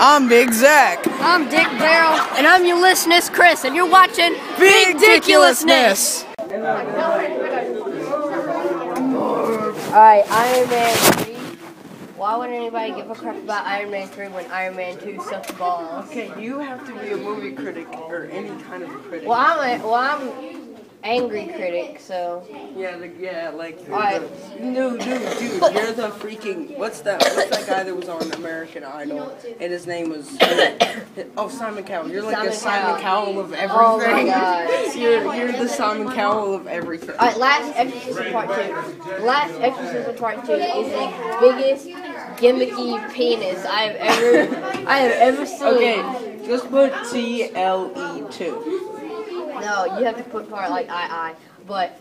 I'm Big Zach. I'm Dick Darryl. And I'm Ulousness, Kris. And you're watching BigDickulousness. Alright, Iron Man 3. Why would anybody give a crap about Iron Man 3 when Iron Man 2 sucks balls? Okay, you have to be a movie critic or any kind of critic. Well, I'm angry critic, so. Alright. No, dude, you're the freaking. What's that guy that was on American Idol? And his name was. Simon Cowell. You're like Simon Cowell of everything. Oh my god. You're the Simon Cowell of everything. Alright, Last Exorcism Part 2. Last Exorcism Part 2 is the biggest gimmicky penis I have ever seen. Okay, just put TLE2. No, you have to put part like I. But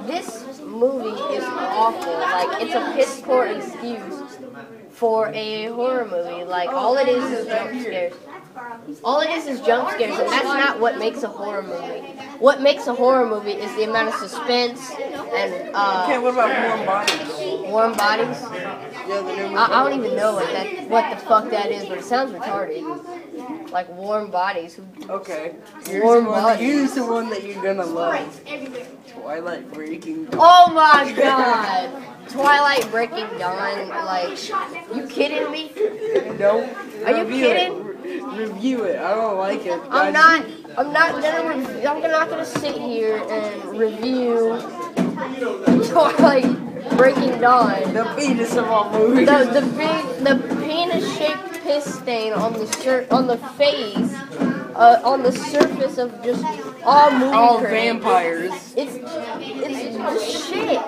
this movie is awful. Like, it's a piss poor excuse for a horror movie. Like, all it is jump scares. All it is jump scares, and that's not what makes a horror movie. What makes a horror movie is the amount of suspense and Okay, what about Warm Bodies? Warm Bodies? Yeah, the new movie. I don't even know what the fuck that is, but it sounds retarded. Like Warm Bodies. Okay. Warm Bodies. Here's the one that you're gonna love. Twilight Breaking Dawn. Oh my god! Twilight Breaking Dawn. Like, you kidding me? No. Are you kidding? Review it. I don't like it. I'm not gonna sit here and review Twilight Breaking Dawn. The penis of all movies. The penis-shaped piss stain on the face, on the surface of just all movie critics. Vampires. It's just shit.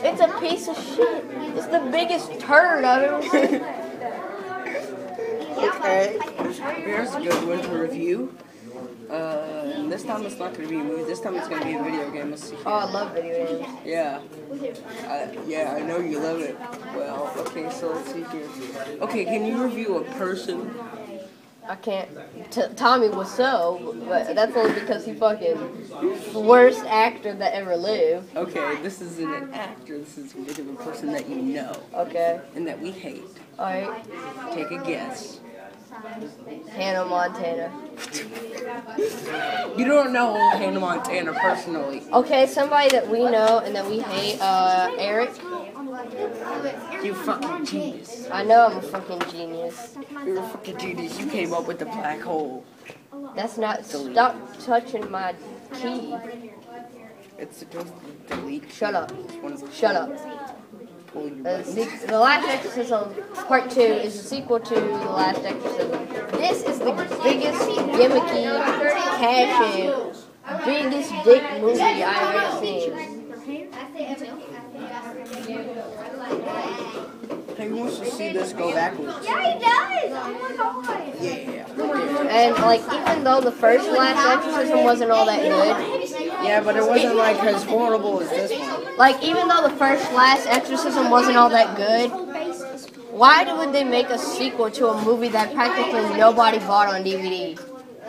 It's a piece of shit. It's the biggest turd I've ever seen. Okay. Here's a good one to review. This time it's not going to be a movie. This time it's going to be a video game. Let's see. Oh, I love video games. Yeah. Yeah, I know you love it. Well, okay, so let's see here. Okay, can you review a person? I can't. Tommy Wiseau, but that's only because he fucking worst actor that ever lived. Okay, this isn't an actor. This is a bit of a person that you know. Okay. And that we hate. Alright. Take a guess. Hannah Montana. You don't know Hannah Montana personally. Okay, somebody that we know and that we hate, Eric. You fucking genius. I know I'm a fucking genius. You're a fucking genius. You came up with the black hole. That's not. Stop touching my key. It's supposed to delete. Shut up. Shut up. The Last Exorcism Part 2 is a sequel to The Last Exorcism. This is the biggest gimmicky, cash-in, biggest dick movie I've ever seen. He wants to see this go backwards. Yeah, he does! Oh my god! Yeah. And, like, even though the first Last Exorcism wasn't all that good. Yeah, but it wasn't, like, as horrible as this one. Like, even though the first Last Exorcism wasn't all that good, why would they make a sequel to a movie that practically nobody bought on DVD?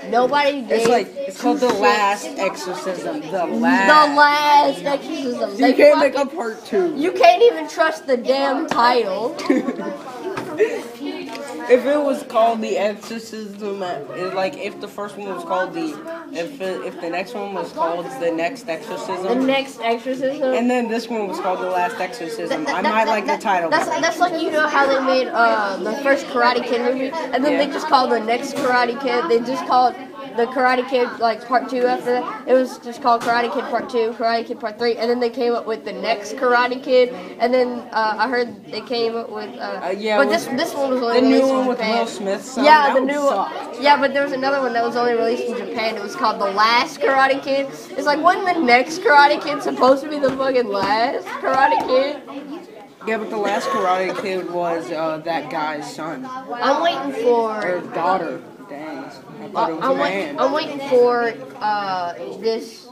Nobody gave. It's called The Last Exorcism. The Last Exorcism. So you can't make a part 2. You can't even trust the damn title. If it was called The Exorcism, if the first one was called if the next one was called The Next Exorcism. The Next Exorcism. And then this one was called The Last Exorcism. I might like the title. That's like, you know how they made the first Karate Kid movie, and then they just called The Next Karate Kid. They just called the Karate Kid, like, Part 2 after that. It was just called Karate Kid Part 2, Karate Kid Part 3, and then they came up with The Next Karate Kid, and then I heard they came up with, but this one was only released in Japan. Will Smith. Yeah, the new one. Yeah, but there was another one that was only released in Japan. It was called The Last Karate Kid. It's like, wasn't The Next Karate Kid supposed to be the fucking last Karate Kid? Yeah, but The Last Karate Kid was that guy's son. I'm waiting for... Or daughter. Dang. I thought it was a man. I'm waiting for this...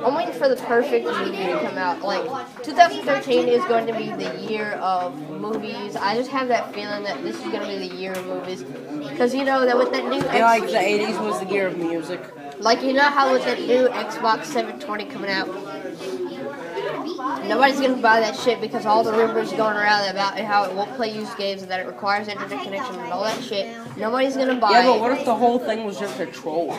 I'm waiting for the perfect movie to come out. Like, 2013 is going to be the year of movies. I just have that feeling that this is going to be the year of movies. Because, you know, that with that new... like the 80s was the year of music. Like, you know how with that new Xbox 720 coming out, Nobody's gonna buy that shit because all the rumors going around about how it won't play used games and that it requires internet connection and all that shit. Nobody's gonna buy it. Yeah, but what if the whole thing was just a troll?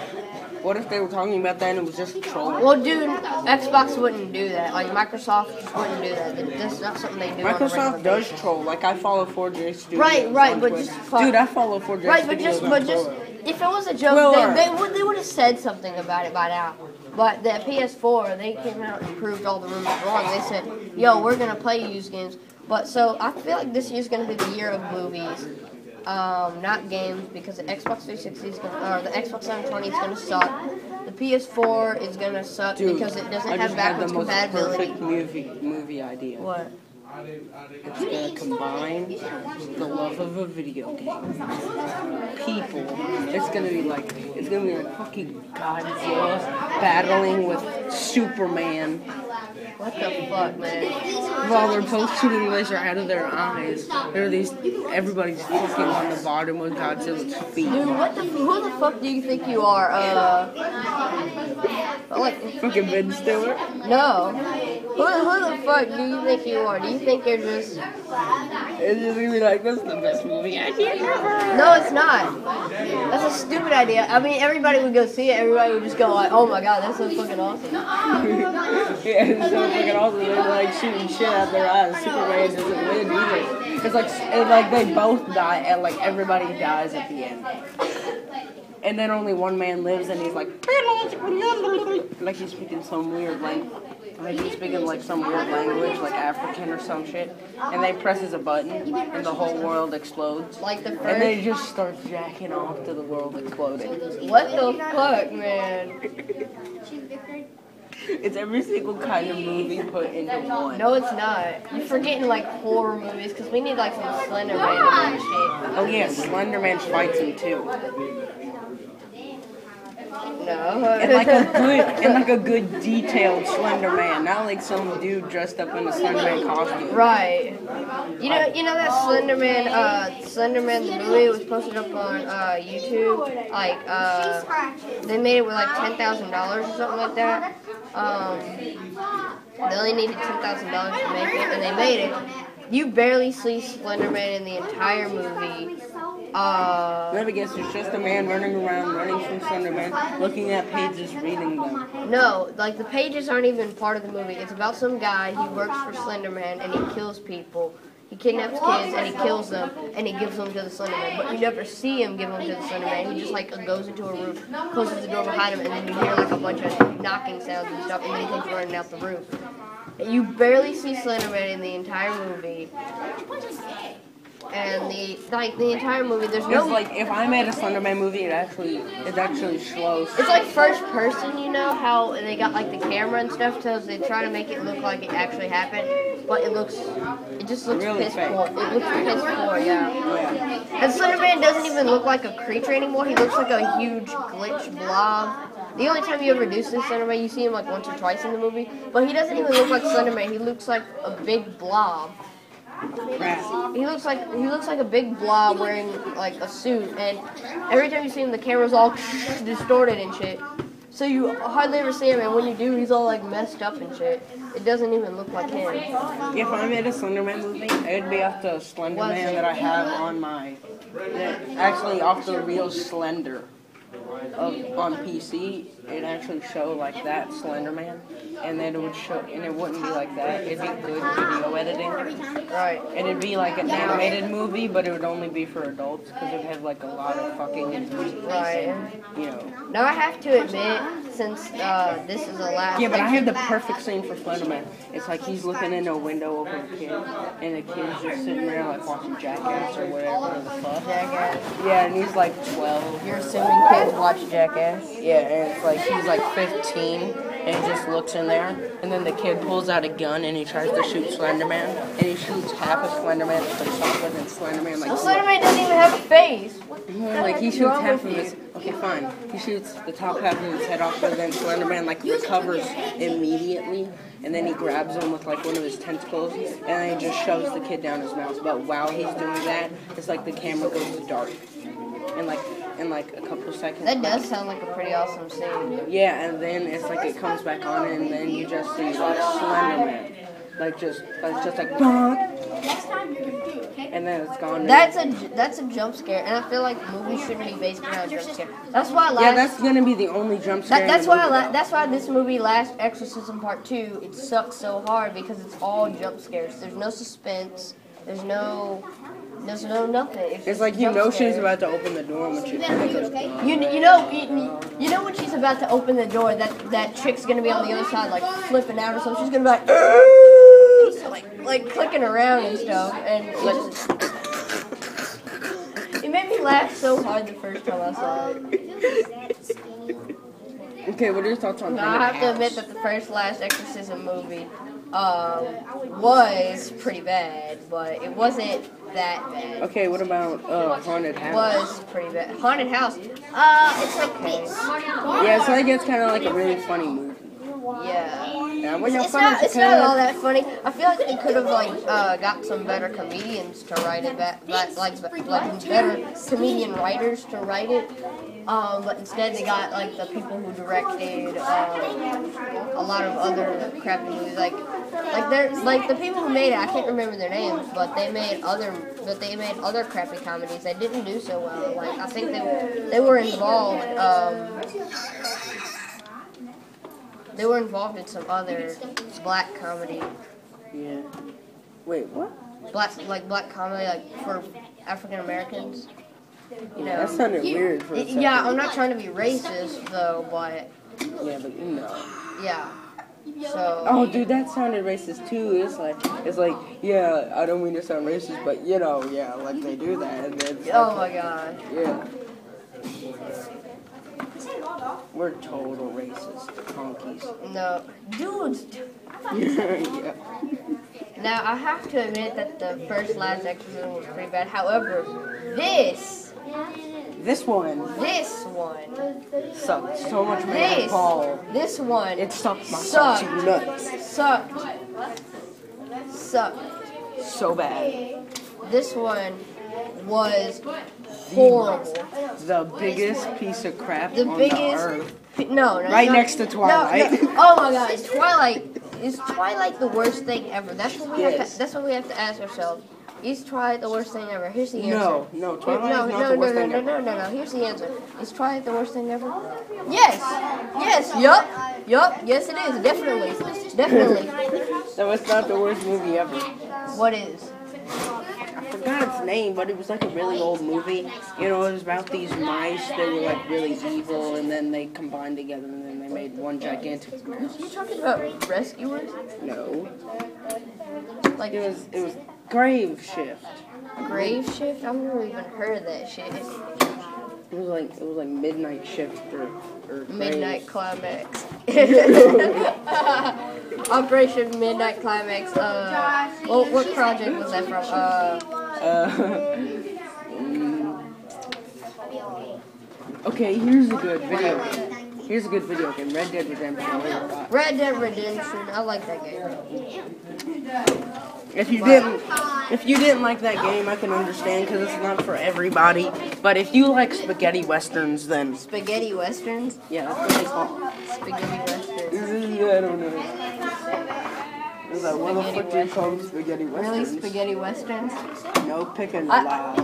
What if they were talking about that and it was just a troll? Well, dude, Xbox wouldn't do that. Like, Microsoft just wouldn't do that. That's not something they do. Microsoft does troll. Like, I follow 4J Studios. Right, but just... Dude, I follow 4J right, Studios. but just... If it was a joke, they would have said something about it by now. But the PS4, they came out and proved all the rumors wrong. They said, yo, we're going to play used games. But, so, I feel like this year's going to be the year of movies. Not games, because the Xbox 360 is going to... Or the Xbox 720 is going to suck. The PS4 is going to suck because it doesn't have backwards compatibility. Perfect movie idea. What? It's going to combine the love of a video game, people. It's going to be like fucking Godzilla battling with Superman. What the fuck, man? While they're both shooting laser out of their eyes, everybody's fucking on the bottom of Godzilla's feet. Dude, who the fuck do you think you are? Like, fucking Ben Stiller? No. Who the fuck do you think you are? Do you think you're just... It's just gonna be like, that's the best movie idea ever. No, it's not. That's a stupid idea. I mean, everybody would go see it. Everybody would just go like, oh my god, that's so fucking awesome. Yeah, it's so fucking awesome. They're like shooting shit out their eyes. Superman doesn't win either. It's like they both die and like everybody dies at the end. And then only one man lives and he's like he's speaking some weird language. Like he's speaking like some weird language, like African or some shit. And they presses a button and the whole world explodes. Like the first... And they just start jacking off to the world exploding. What the fuck, man? It's every single kind of movie put into one. No, it's not. You're forgetting like horror movies because we need like some Slender Man and shit. Oh yeah, Slender Man fights him too. No. and like a good detailed Slender Man, not like some dude dressed up in a Slender Man costume. Right. You know that Slender Man the movie was posted up on YouTube. Like they made it with like $10,000 or something like that. They only needed $10,000 to make it, and they made it. You barely see Slender Man in the entire movie. Let me guess, it's just a man running around, running from Slender Man, looking at pages, reading them. No, like the pages aren't even part of the movie. It's about some guy, he works for Slender Man, and he kills people. He kidnaps kids, and he kills them, and he gives them to the Slender Man. But you never see him give them to the Slender Man. He just like goes into a room, closes the door behind him, and then you hear like a bunch of knocking sounds and stuff, and then he comes running out the room. You barely see Slender Man in the entire movie. And the entire movie, there's no... It's like, if I made a Slender Man movie, it actually slows. It's like first person, you know, how they got like the camera and stuff, so they try to make it look like it actually happened, but it just looks really piss fake. poor. It looks piss poor, yeah. And Slender Man doesn't even look like a creature anymore, he looks like a huge glitch blob. The only time you ever do see Slender Man, you see him like once or twice in the movie, but he doesn't even look like Slender Man, he looks like a big blob. He looks like a big blob wearing like a suit, and every time you see him, the camera's all distorted and shit. So you hardly ever see him, and when you do, he's all like messed up and shit. It doesn't even look like him. If I made a Slender Man movie, it'd be off the Slender Man that I have on my, actually off the real Slender. On PC, it'd actually show like that Slender Man, and then it would show, and it wouldn't be like that. It'd be good video editing, right? And it'd be like an animated movie, but it would only be for adults because it'd have like a lot of fucking, right? You know. Now I have to admit, since this is the last. Yeah, but I have the perfect scene for Slender Man. It's like he's looking in a window over a kid, and the kid's just sitting there like watching Jackass or whatever the fuck. Jackass. Yeah, and he's like 12. You're assuming kids watch Jackass? Yeah, and it's like he's like 15, and he just looks in there, and then the kid pulls out a gun and he tries to shoot Slender Man, and he shoots half of Slender Man with a shotgun, and Slender Man like. Well, Slender Man doesn't even have a face. Like he shoots half of his. Okay, fine. He shoots the top half of his head off, but then Slender Man like recovers immediately, and then he grabs him with like one of his tentacles, and then he just shoves the kid down his mouth. But while he's doing that, it's like the camera goes dark, and like a couple of seconds. That does sound like a pretty awesome scene. Yeah, and then it's like it comes back on, and then you just see like Slender Man. like just like bonk, and then it's gone. That's a jump scare, and I feel like movies shouldn't be based around jump scare. That's why that's gonna be the only jump scare. That's why this movie, Last Exorcism Part 2, it sucks so hard because it's all jump scares. There's no suspense. There's no nothing. It's like she's about to open the door when she. You know when she's about to open the door, that chick's gonna be on the other side, like flipping out or something. She's gonna be like clicking around and stuff, and it made me laugh so hard the first time I saw it. Okay, what are your thoughts on? I have to admit that the first Last Exorcism movie was pretty bad, but it wasn't that bad. Okay, what about Haunted House? Was pretty bad. Haunted House, it's okay. Yeah, it's like it's kind of like a really funny movie. Yeah. It's not all that funny. I feel like they could have got some better comedians to write it, like better comedian writers to write it. But instead they got like the people who directed a lot of other crappy movies, like the people who made it. I can't remember their names, but they made other crappy comedies that didn't do so well. Like I think they were involved. They were involved in some other black comedy. Yeah. Wait, what? Black comedy, like for African Americans. You know. That sounded weird for a second. Yeah, I'm not trying to be racist though, but. Yeah, but you know. Yeah. So. Oh, dude, that sounded racist too. It's like, yeah, I don't mean to sound racist, but you know, yeah, like they do that. And then oh my god. Yeah. We're total racist honkies. No, dudes. Yeah. Now I have to admit that the first Last Exorcism was pretty bad. However, this one sucked so much more than Paul. This one. It sucked my salty nuts. Sucked. So bad. This one was horrible. The biggest piece of crap on the earth. No, next to Twilight. No. Oh my god, is Twilight the worst thing ever? That's what we have to ask ourselves. Is Twilight the worst thing ever? Here's the answer. No, Twilight is not the worst thing ever. No. Here's the answer. Is Twilight the worst thing ever? Yes. Yup. Yes, it is. Definitely. No, it's not the worst movie ever. What is? I forgot its name, but it was like a really old movie. You know, it was about these mice that were like really evil, and then they combined together, and then they made one gigantic mouse. You talking about Rescuers? No. Like it was Grave Shift. Grave Shift? I've never even heard of that shit. It was like Midnight Shift or Midnight Climax. Operation Midnight Climax. What project was that from? Okay, here's a good video game. Red Dead Redemption. Red Dead Redemption. I like that game. If you didn't like that game, I can understand because it's not for everybody. But if you like spaghetti westerns, then spaghetti westerns. Yeah, that's what they call them. Spaghetti westerns. I don't know. What the fuck do you call them? Spaghetti westerns? Really, spaghetti westerns? No, picking alive.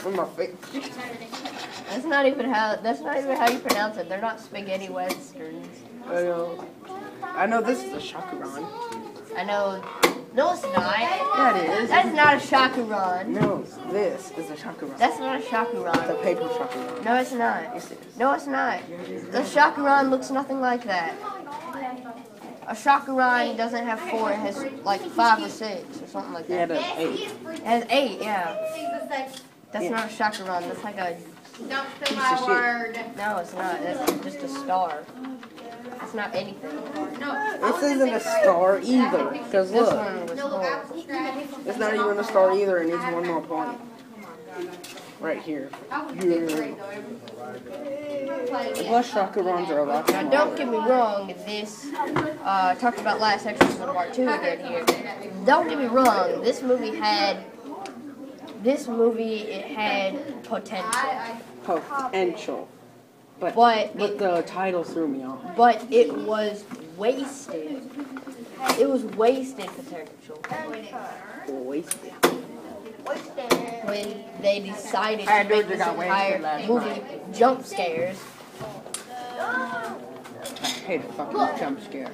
From my face. That's not even how you pronounce it. They're not spaghetti westerns. I know this is a shakuran. I know. No, it's not. Yeah, it is. That's not a shakuran. No, this is a shakuran. That's not a shakuran. It's a paper shakuran. No, it's not. Yes, it is. No, it's not. The shakuran looks nothing like that. A shakuran doesn't have 4. It has like 5 or 6 or something like that. Yeah, it has 8. It has 8, yeah. That's not a shakuran. That's like a piece of shit. No, it's not. It's just a star. It's not anything. This isn't a star either. Because look. This one was horrible. It's not even a star either. It needs 1 more point. Right here. The blush shakurans are a lot smaller. Now, don't get me wrong. This talked about Last Exorcism Part 2 again here. Don't get me wrong. This movie it had potential. But the title threw me off. But it was wasted. It was wasted potential. Wasted. When they decided I to know make you this got wasted entire last movie night. jump scares. I hate a fucking jump scare.